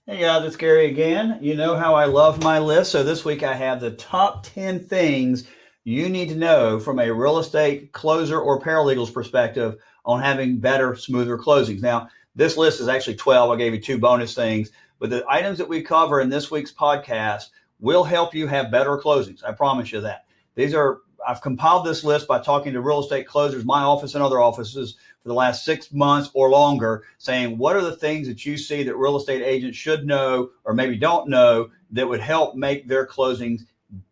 Hey guys, it's Gary again. You know how I love my list. So this week I have the top 10 things you need to know from a real estate closer or paralegal's perspective on having better, smoother closings. Now, this list is actually 12. I gave you two bonus things, but the items that we cover in this week's podcast will help you have better closings. I promise you that. I've compiled this list by talking to real estate closers, my office and other offices for the last 6 months or longer, saying what are the things that you see that real estate agents should know or maybe don't know that would help make their closings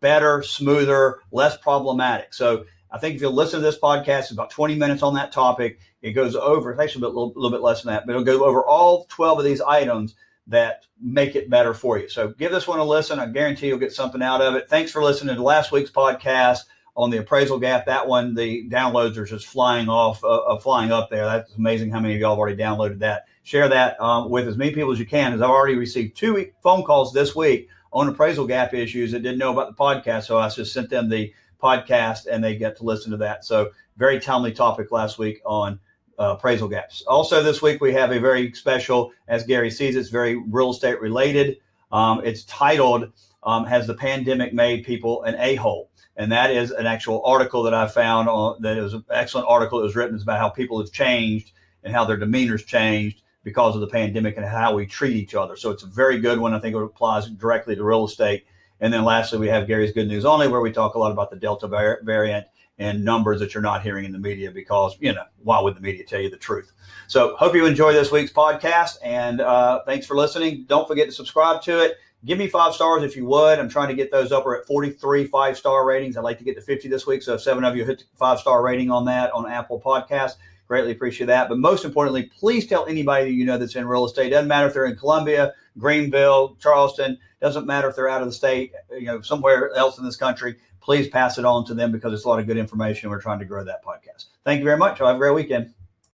better, smoother, less problematic. So I think if you listen to this podcast, it's about 20 minutes on that topic. It goes over, it's actually a little bit less than that, but it'll go over all 12 of these items that make it better for you. So give this one a listen. I guarantee you'll get something out of it. Thanks for listening to last week's podcast on the appraisal gap. That one, the downloads are just flying up there. That's amazing how many of y'all have already downloaded that. Share that with as many people as you can, as I've already received 2 phone calls this week on appraisal gap issues that didn't know about the podcast. So I just sent them the podcast and they get to listen to that. So very timely topic last week on appraisal gaps. Also this week we have a very special, as Gary sees, it's very real estate related. It's titled, Has the Pandemic Made People an A-Hole? And that is an actual article that I found that is an excellent article that was written. It's about how people have changed and how their demeanor's changed because of the pandemic and how we treat each other. So it's a very good one. I think it applies directly to real estate. And then lastly, we have Gary's Good News Only, where we talk a lot about the Delta variant and numbers that you're not hearing in the media because, why would the media tell you the truth? So hope you enjoy this week's podcast, and thanks for listening. Don't forget to subscribe to it. Give me 5 stars if you would. I'm trying to get those up. We're at 43 5-star ratings. I'd like to get to 50 this week. So if 7 of you hit the 5-star rating on that on Apple Podcasts, greatly appreciate that. But most importantly, please tell anybody you know that's in real estate. Doesn't matter if they're in Columbia, Greenville, Charleston. Doesn't matter if they're out of the state, somewhere else in this country. Please pass it on to them because it's a lot of good information. We're trying to grow that podcast. Thank you very much. Have a great weekend.